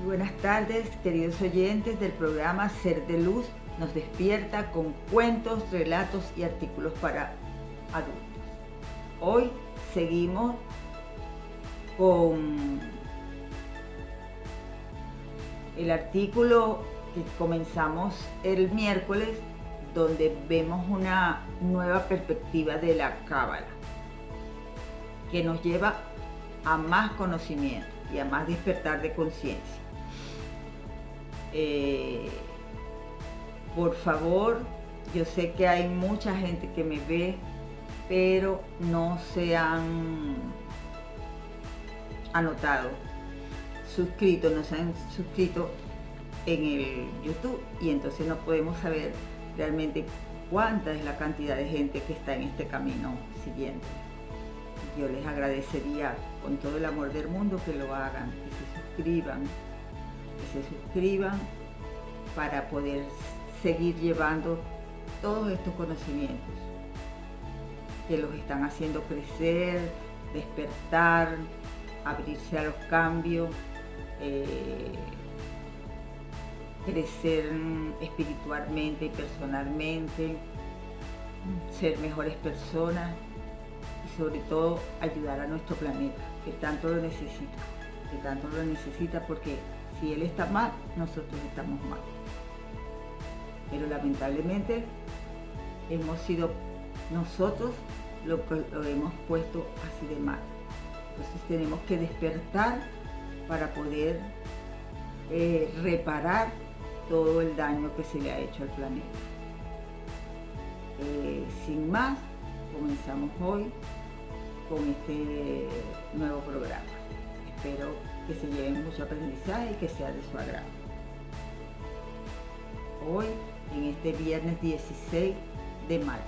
Buenas tardes, queridos oyentes del programa Ser de Luz nos despierta con cuentos, relatos y artículos para adultos. Hoy seguimos con el artículo que comenzamos el miércoles, donde vemos una nueva perspectiva de la Cábala que nos lleva a más conocimiento y a más despertar de conciencia. Por favor, yo sé que hay mucha gente que me ve, pero no se han anotado, no se han suscrito en el YouTube, y entonces no podemos saber realmente cuánta es la cantidad de gente que está en este camino siguiente. Yo les agradecería con todo el amor del mundo que lo hagan, que se suscriban para poder seguir llevando todos estos conocimientos que los están haciendo crecer, despertar, abrirse a los cambios, crecer espiritualmente y personalmente, ser mejores personas y sobre todo ayudar a nuestro planeta, que tanto lo necesita, porque si él está mal, nosotros estamos mal. Pero lamentablemente hemos sido nosotros los que lo hemos puesto así de mal. Entonces tenemos que despertar para poder reparar todo el daño que se le ha hecho al planeta. Sin más, comenzamos hoy con este nuevo programa. Espero que se lleven mucho aprendizaje y que sea de su agrado. Hoy, en este viernes 16 de mayo.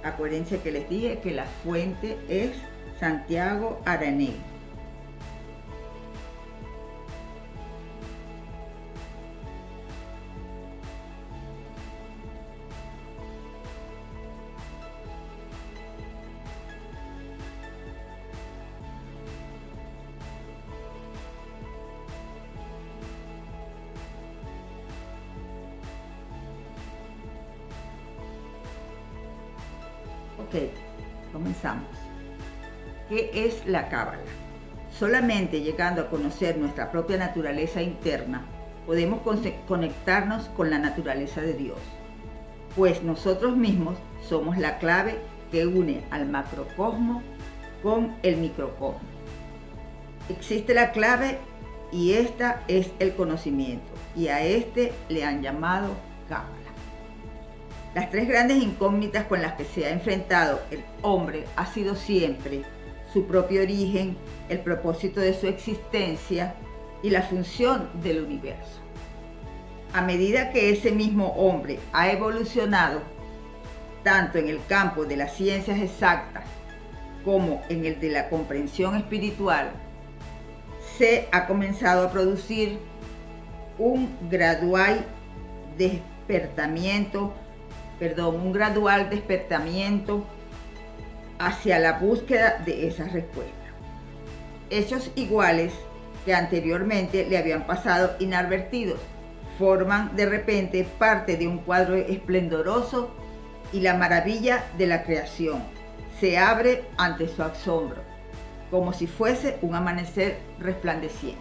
Acuérdense que les dije que la fuente es Santiago Aranegui. Ok, comenzamos. ¿Qué es la Cábala? Solamente llegando a conocer nuestra propia naturaleza interna, podemos conectarnos con la naturaleza de Dios, pues nosotros mismos somos la clave que une al macrocosmo con el microcosmo. Existe la clave y esta es el conocimiento, y a este le han llamado Cábala. Las tres grandes incógnitas con las que se ha enfrentado el hombre ha sido siempre su propio origen, el propósito de su existencia y la función del universo. A medida que ese mismo hombre ha evolucionado, tanto en el campo de las ciencias exactas como en el de la comprensión espiritual, se ha comenzado a producir un gradual despertamiento hacia la búsqueda de esas respuestas. Hechos iguales que anteriormente le habían pasado inadvertidos forman de repente parte de un cuadro esplendoroso y la maravilla de la creación se abre ante su asombro, como si fuese un amanecer resplandeciente.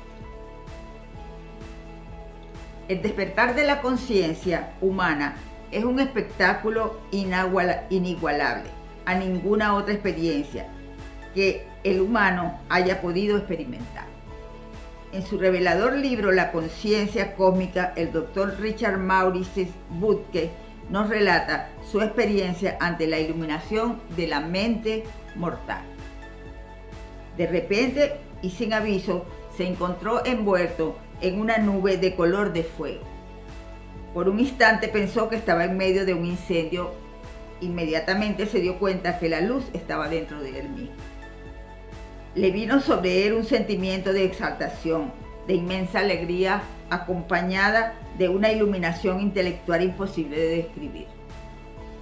El despertar de la conciencia humana es un espectáculo inigualable a ninguna otra experiencia que el humano haya podido experimentar. En su revelador libro La conciencia cósmica, el Dr. Richard Maurice Butke nos relata su experiencia ante la iluminación de la mente mortal. De repente y sin aviso, se encontró envuelto en una nube de color de fuego. Por un instante pensó que estaba en medio de un incendio. Inmediatamente se dio cuenta que la luz estaba dentro de él mismo. Le vino sobre él un sentimiento de exaltación, de inmensa alegría, acompañada de una iluminación intelectual imposible de describir.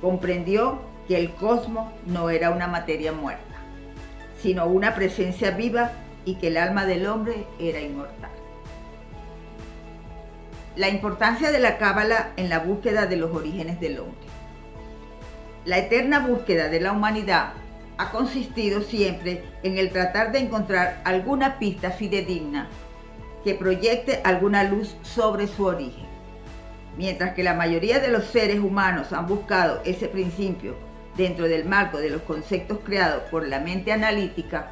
Comprendió que el cosmos no era una materia muerta, sino una presencia viva y que el alma del hombre era inmortal. La importancia de la Cábala en la búsqueda de los orígenes del hombre. La eterna búsqueda de la humanidad ha consistido siempre en el tratar de encontrar alguna pista fidedigna que proyecte alguna luz sobre su origen. Mientras que la mayoría de los seres humanos han buscado ese principio dentro del marco de los conceptos creados por la mente analítica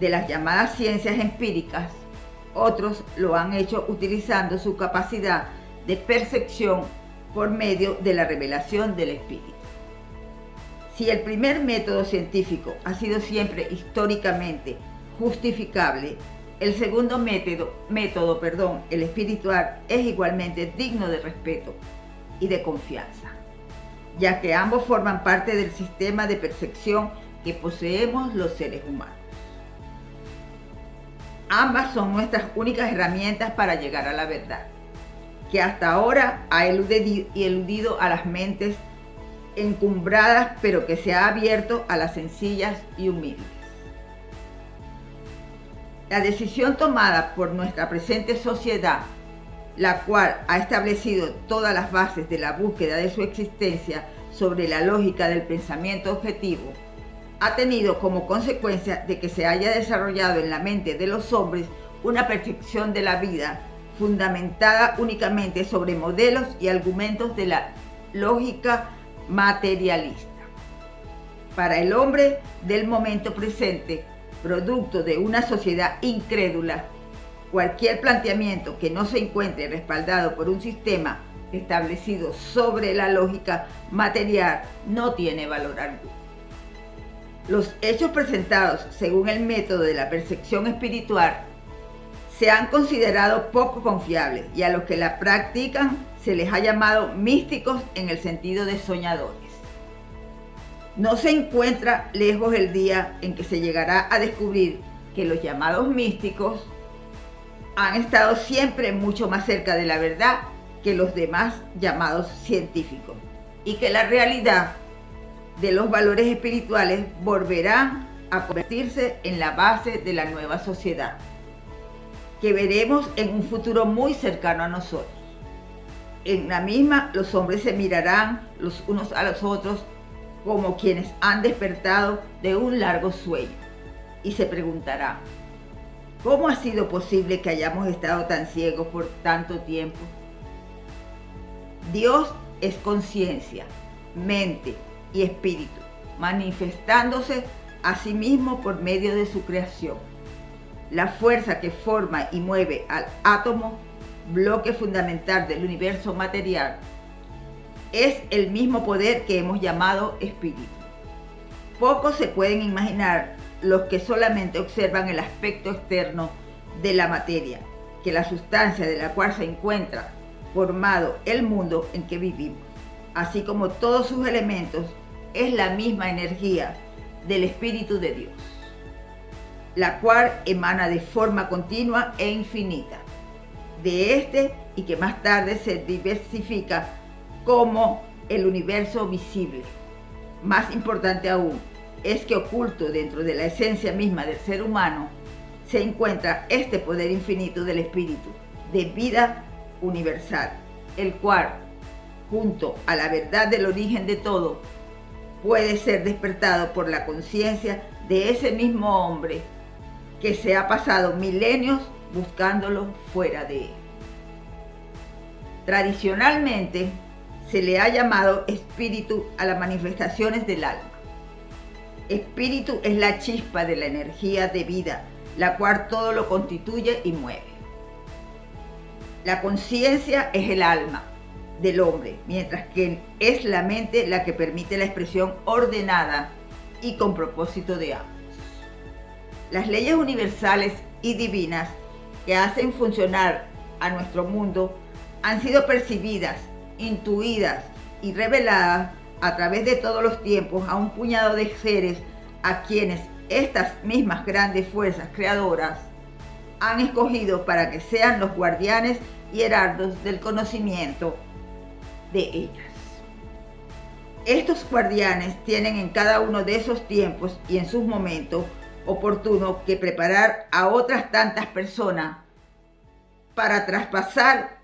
de las llamadas ciencias empíricas, otros lo han hecho utilizando su capacidad de percepción por medio de la revelación del espíritu. Si el primer método científico ha sido siempre históricamente justificable, el segundo método, el espiritual, es igualmente digno de respeto y de confianza, ya que ambos forman parte del sistema de percepción que poseemos los seres humanos. Ambas son nuestras únicas herramientas para llegar a la verdad, que hasta ahora ha eludido a las mentes encumbradas, pero que se ha abierto a las sencillas y humildes. La decisión tomada por nuestra presente sociedad, la cual ha establecido todas las bases de la búsqueda de su existencia sobre la lógica del pensamiento objetivo, ha tenido como consecuencia de que se haya desarrollado en la mente de los hombres una percepción de la vida fundamentada únicamente sobre modelos y argumentos de la lógica materialista. Para el hombre del momento presente, producto de una sociedad incrédula, cualquier planteamiento que no se encuentre respaldado por un sistema establecido sobre la lógica material no tiene valor alguno. Los hechos presentados según el método de la percepción espiritual se han considerado poco confiables y a los que la practican se les ha llamado místicos en el sentido de soñadores. No se encuentra lejos el día en que se llegará a descubrir que los llamados místicos han estado siempre mucho más cerca de la verdad que los demás llamados científicos y que la realidad de los valores espirituales volverán a convertirse en la base de la nueva sociedad, que veremos en un futuro muy cercano a nosotros. En la misma, los hombres se mirarán los unos a los otros como quienes han despertado de un largo sueño y se preguntarán: ¿cómo ha sido posible que hayamos estado tan ciegos por tanto tiempo? Dios es conciencia, mente y espíritu, manifestándose a sí mismo por medio de su creación. La fuerza que forma y mueve al átomo, bloque fundamental del universo material, es el mismo poder que hemos llamado espíritu. Pocos se pueden imaginar los que solamente observan el aspecto externo de la materia, que la sustancia de la cual se encuentra formado el mundo en que vivimos, así como todos sus elementos, es la misma energía del Espíritu de Dios, la cual emana de forma continua e infinita de este y que más tarde se diversifica como el universo visible. Más importante aún es que oculto dentro de la esencia misma del ser humano se encuentra este poder infinito del espíritu de vida universal, el cual, junto a la verdad del origen de todo, puede ser despertado por la conciencia de ese mismo hombre que se ha pasado milenios buscándolo fuera de él. Tradicionalmente se le ha llamado espíritu a las manifestaciones del alma. Espíritu es la chispa de la energía de vida, la cual todo lo constituye y mueve. La conciencia es el alma del hombre, mientras que es la mente la que permite la expresión ordenada y con propósito de ambos. Las leyes universales y divinas que hacen funcionar a nuestro mundo han sido percibidas, intuidas y reveladas a través de todos los tiempos a un puñado de seres a quienes estas mismas grandes fuerzas creadoras han escogido para que sean los guardianes y heraldos del conocimiento de ellas. Estos guardianes tienen en cada uno de esos tiempos y en sus momentos oportuno que preparar a otras tantas personas para traspasarles,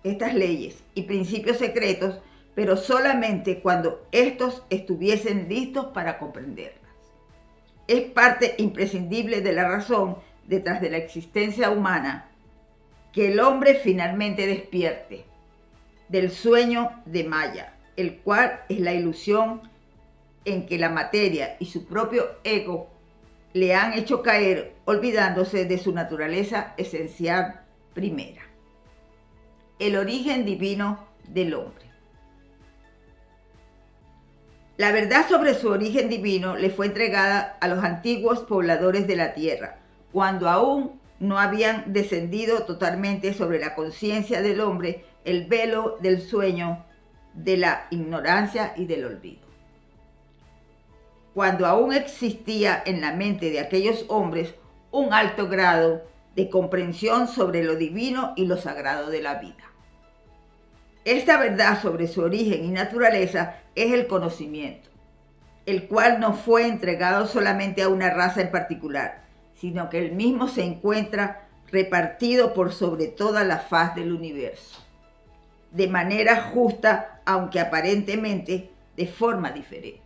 estas leyes y principios secretos, pero solamente cuando estos estuviesen listos para comprenderlas. Es parte imprescindible de la razón detrás de la existencia humana que el hombre finalmente despierte del sueño de Maya, el cual es la ilusión en que la materia y su propio ego le han hecho caer, olvidándose de su naturaleza esencial primera. El origen divino del hombre. La verdad sobre su origen divino le fue entregada a los antiguos pobladores de la tierra, cuando aún no habían descendido totalmente sobre la conciencia del hombre el velo del sueño, de la ignorancia y del olvido. Cuando aún existía en la mente de aquellos hombres un alto grado de comprensión sobre lo divino y lo sagrado de la vida. Esta verdad sobre su origen y naturaleza es el conocimiento, el cual no fue entregado solamente a una raza en particular, sino que el mismo se encuentra repartido por sobre toda la faz del universo, de manera justa, aunque aparentemente de forma diferente.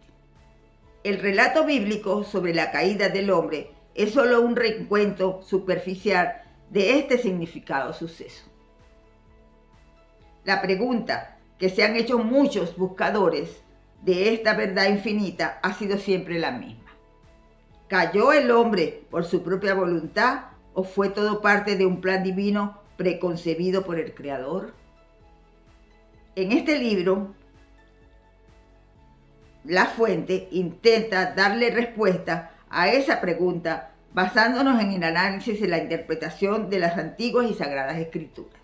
El relato bíblico sobre la caída del hombre es solo un recuento superficial de este significado suceso. La pregunta que se han hecho muchos buscadores de esta verdad infinita ha sido siempre la misma. ¿Cayó el hombre por su propia voluntad o fue todo parte de un plan divino preconcebido por el Creador? En este libro, La Fuente intenta darle respuesta a esa pregunta basándonos en el análisis y la interpretación de las antiguas y sagradas escrituras.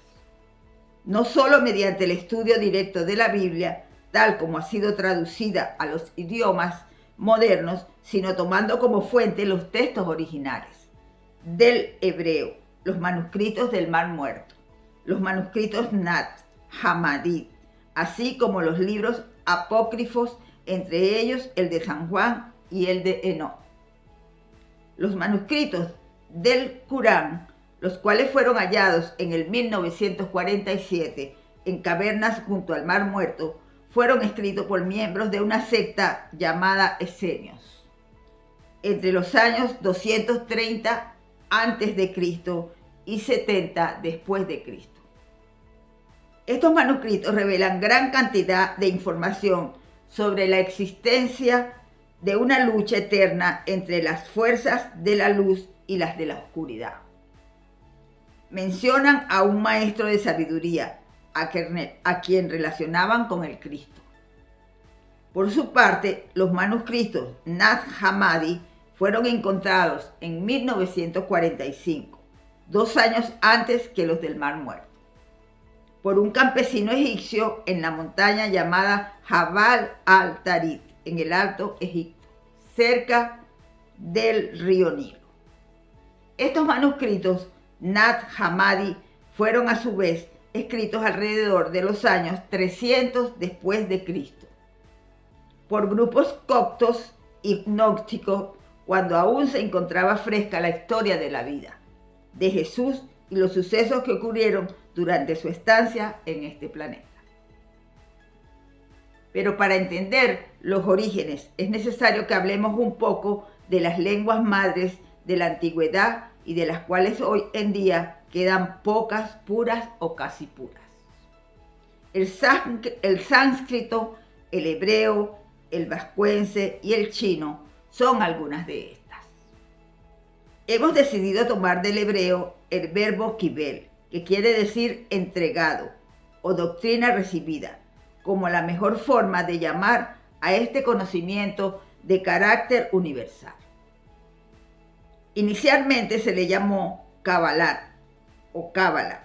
No solo mediante el estudio directo de la Biblia, tal como ha sido traducida a los idiomas modernos, sino tomando como fuente los textos originales del hebreo, los manuscritos del Mar Muerto, los manuscritos Nat Hammadi, así como los libros apócrifos, entre ellos el de San Juan y el de Enoch. Los manuscritos del Corán, los cuales fueron hallados en el 1947 en cavernas junto al Mar Muerto, fueron escritos por miembros de una secta llamada Esenios, entre los años 230 a.C. y 70 después de Cristo. Estos manuscritos revelan gran cantidad de información sobre la existencia de una lucha eterna entre las fuerzas de la luz y las de la oscuridad. Mencionan a un maestro de sabiduría, a quien relacionaban con el Cristo. Por su parte, los manuscritos Nat Hammadi fueron encontrados en 1945, 2 años antes que los del Mar Muerto, por un campesino egipcio en la montaña llamada Jabal al-Tarit, en el Alto Egipto, cerca del río Nilo. Estos manuscritos Nat Hammadi fueron a su vez escritos alrededor de los años 300 después de Cristo, por grupos coptos y gnósticos, cuando aún se encontraba fresca la historia de la vida de Jesús y los sucesos que ocurrieron durante su estancia en este planeta. Pero para entender los orígenes es necesario que hablemos un poco de las lenguas madres de la antigüedad y de las cuales hoy en día quedan pocas puras o casi puras. El sánscrito, el hebreo, el vascuence y el chino son algunas de estas. Hemos decidido tomar del hebreo el verbo kibel, que quiere decir entregado o doctrina recibida, como la mejor forma de llamar a este conocimiento de carácter universal. Inicialmente se le llamó Kabbalah o Cábala,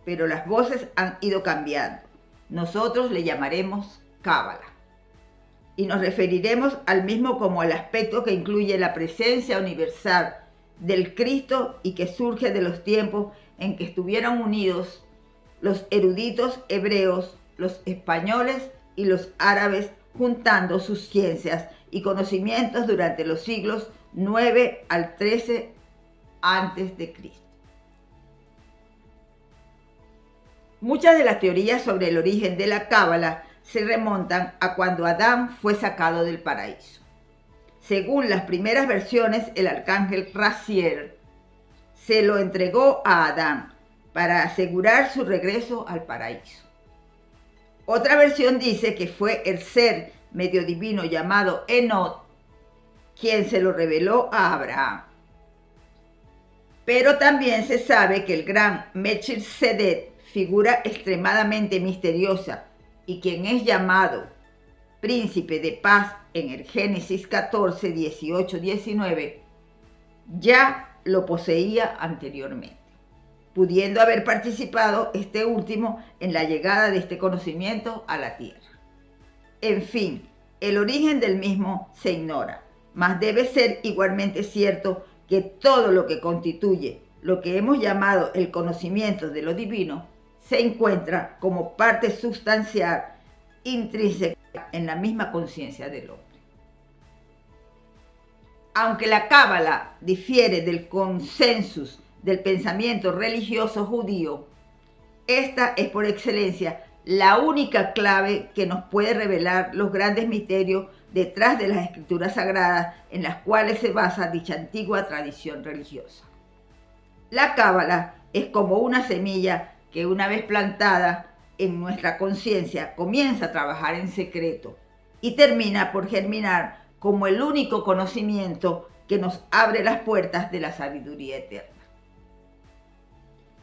pero las voces han ido cambiando. Nosotros le llamaremos Cábala y nos referiremos al mismo como el aspecto que incluye la presencia universal del Cristo y que surge de los tiempos en que estuvieron unidos los eruditos hebreos, los españoles y los árabes juntando sus ciencias y conocimientos durante los siglos 9 al 13 antes de Cristo. Muchas de las teorías sobre el origen de la Cábala se remontan a cuando Adán fue sacado del paraíso. Según las primeras versiones, el arcángel Raziel se lo entregó a Adán para asegurar su regreso al paraíso. Otra versión dice que fue el ser medio divino llamado Enoch quien se lo reveló a Abraham. Pero también se sabe que el gran Melquisedec, figura extremadamente misteriosa y quien es llamado príncipe de paz en el Génesis 14, 18, 19, ya lo poseía anteriormente, pudiendo haber participado este último en la llegada de este conocimiento a la tierra. En fin, el origen del mismo se ignora, mas debe ser igualmente cierto que todo lo que constituye lo que hemos llamado el conocimiento de lo divino se encuentra como parte sustancial intrínseca en la misma conciencia del hombre. Aunque la Cábala difiere del consensus del pensamiento religioso judío, esta es por excelencia la única clave que nos puede revelar los grandes misterios detrás de las escrituras sagradas en las cuales se basa dicha antigua tradición religiosa. La Cábala es como una semilla que una vez plantada en nuestra conciencia comienza a trabajar en secreto y termina por germinar como el único conocimiento que nos abre las puertas de la sabiduría eterna.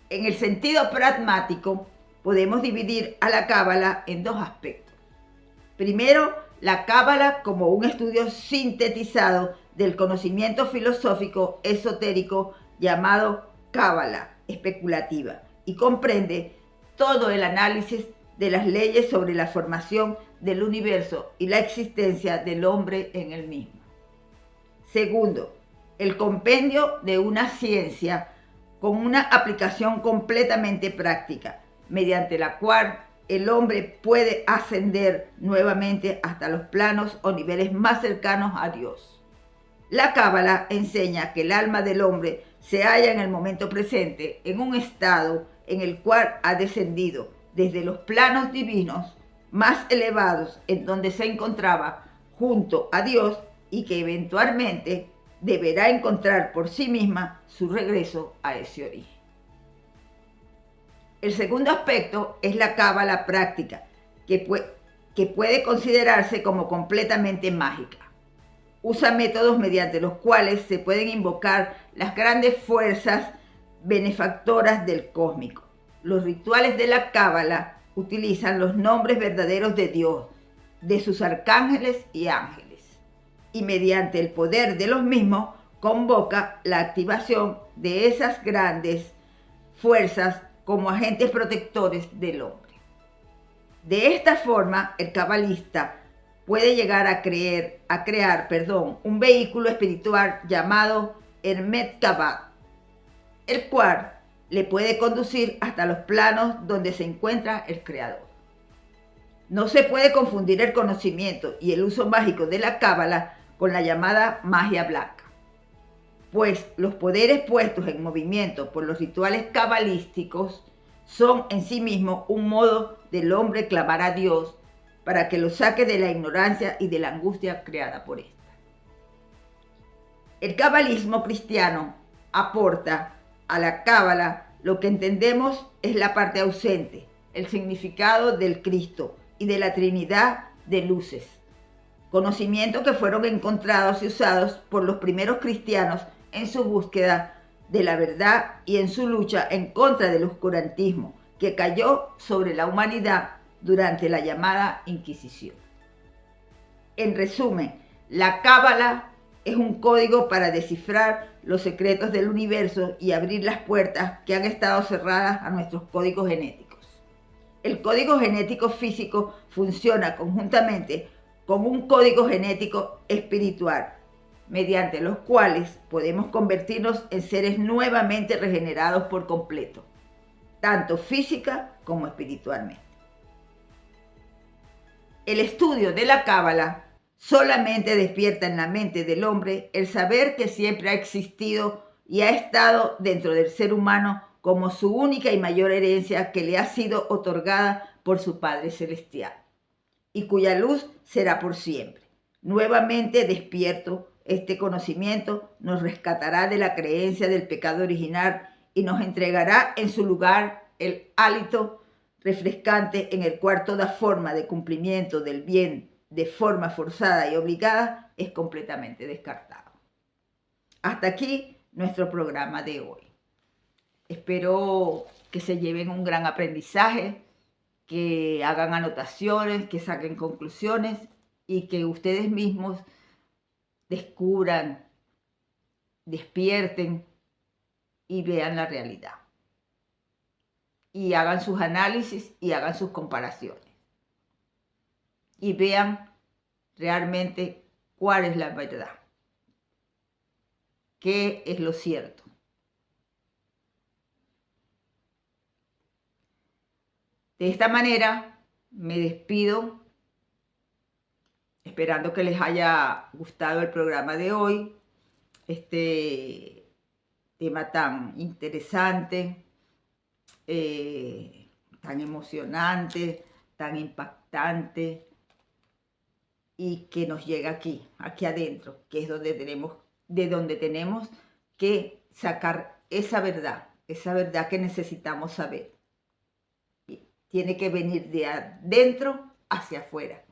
En el sentido pragmático, podemos dividir a la Cábala en dos aspectos. Primero, la Cábala como un estudio sintetizado del conocimiento filosófico esotérico llamado Cábala especulativa y comprende todo el análisis de las leyes sobre la formación del universo y la existencia del hombre en el mismo. Segundo, el compendio de una ciencia con una aplicación completamente práctica, mediante la cual el hombre puede ascender nuevamente hasta los planos o niveles más cercanos a Dios. La Cábala enseña que el alma del hombre se halla en el momento presente en un estado en el cual ha descendido desde los planos divinos más elevados en donde se encontraba junto a Dios y que eventualmente deberá encontrar por sí misma su regreso a ese origen. El segundo aspecto es la Cábala práctica, que puede considerarse como completamente mágica. Usa métodos mediante los cuales se pueden invocar las grandes fuerzas benefactoras del cósmico. Los rituales de la Cábala utilizan los nombres verdaderos de Dios, de sus arcángeles y ángeles, y mediante el poder de los mismos convoca la activación de esas grandes fuerzas como agentes protectores del hombre. De esta forma, el cabalista puede llegar a crear un vehículo espiritual llamado el Merkabah, el cual le puede conducir hasta los planos donde se encuentra el Creador. No se puede confundir el conocimiento y el uso mágico de la Cábala con la llamada magia blanca, pues los poderes puestos en movimiento por los rituales cabalísticos son en sí mismos un modo del hombre clamar a Dios para que lo saque de la ignorancia y de la angustia creada por ésta. El cabalismo cristiano aporta a la Cábala lo que entendemos es la parte ausente, el significado del Cristo y de la Trinidad de luces, conocimientos que fueron encontrados y usados por los primeros cristianos en su búsqueda de la verdad y en su lucha en contra del oscurantismo que cayó sobre la humanidad durante la llamada Inquisición. En resumen, la Cábala es un código para descifrar los secretos del universo y abrir las puertas que han estado cerradas a nuestros códigos genéticos. El código genético físico funciona conjuntamente con un código genético espiritual, mediante los cuales podemos convertirnos en seres nuevamente regenerados por completo, tanto física como espiritualmente. El estudio de la Cábala solamente despierta en la mente del hombre el saber que siempre ha existido y ha estado dentro del ser humano como su única y mayor herencia que le ha sido otorgada por su Padre Celestial, y cuya luz será por siempre. Nuevamente despierto, este conocimiento nos rescatará de la creencia del pecado original y nos entregará en su lugar el hálito refrescante en el cual toda forma de cumplimiento del bien de forma forzada y obligada es completamente descartado. Hasta aquí nuestro programa de hoy. Espero que se lleven un gran aprendizaje, que hagan anotaciones, que saquen conclusiones y que ustedes mismos descubran, despierten y vean la realidad. Y hagan sus análisis y hagan sus comparaciones. Y vean realmente cuál es la verdad, qué es lo cierto. De esta manera me despido, esperando que les haya gustado el programa de hoy, este tema tan interesante, tan emocionante, tan impactante, y que nos llega aquí adentro, que es de donde tenemos que sacar esa verdad que necesitamos saber. Tiene que venir de adentro hacia afuera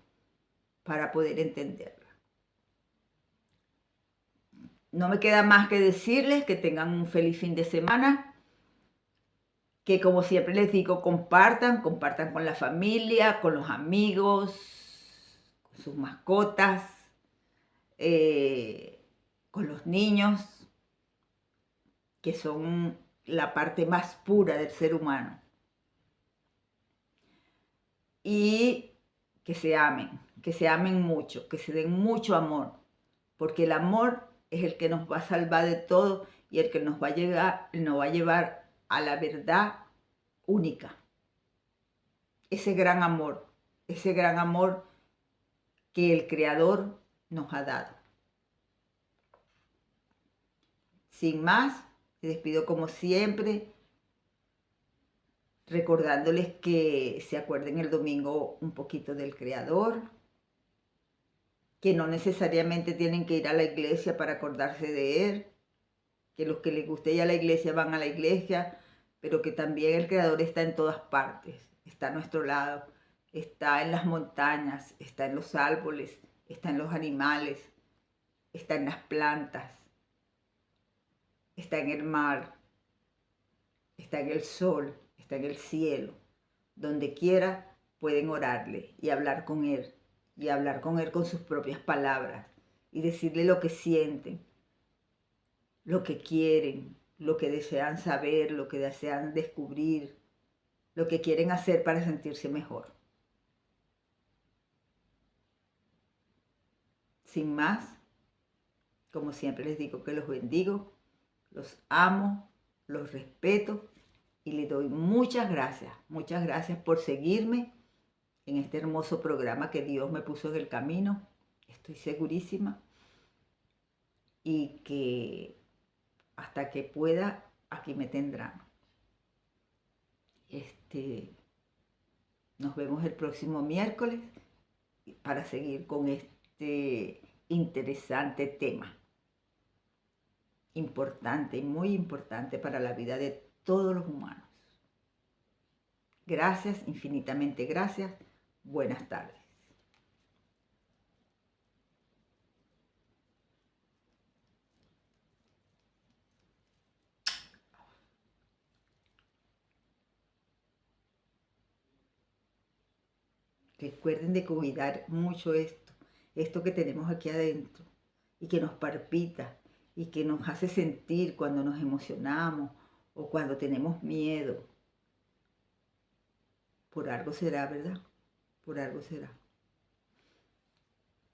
para poder entenderla. No me queda más que decirles que tengan un feliz fin de semana, que como siempre les digo, compartan con la familia, con los amigos, con sus mascotas, con los niños, que son la parte más pura del ser humano. Y que se amen mucho, que se den mucho amor, porque el amor es el que nos va a salvar de todo y el que nos va a llevar a la verdad única. Ese gran amor que el Creador nos ha dado. Sin más, me despido como siempre, recordándoles que se acuerden el domingo un poquito del Creador, que no necesariamente tienen que ir a la iglesia para acordarse de Él, que los que les guste ir a la iglesia van a la iglesia, pero que también el Creador está en todas partes, está a nuestro lado, está en las montañas, está en los árboles, está en los animales, está en las plantas, está en el mar, está en el sol, está en el cielo. Donde quiera pueden orarle y hablar con Él con sus propias palabras y decirle lo que sienten, lo que quieren, lo que desean saber, lo que desean descubrir, lo que quieren hacer para sentirse mejor. Sin más, como siempre les digo que los bendigo, los amo, los respeto y les doy muchas gracias por seguirme en este hermoso programa que Dios me puso en el camino. Estoy segurísima y que hasta que pueda, aquí me tendrán. Nos vemos el próximo miércoles para seguir con este interesante tema. Importante y muy importante para la vida de todos los humanos. Gracias, infinitamente gracias. Buenas tardes. Recuerden de cuidar mucho esto que tenemos aquí adentro y que nos palpita y que nos hace sentir cuando nos emocionamos o cuando tenemos miedo. Por algo será, ¿verdad? Por algo será.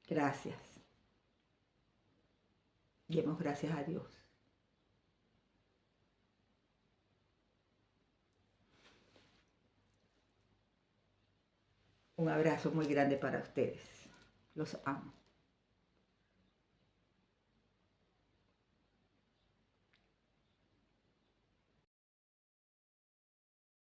Gracias. Demos gracias a Dios. Un abrazo muy grande para ustedes. Los amo.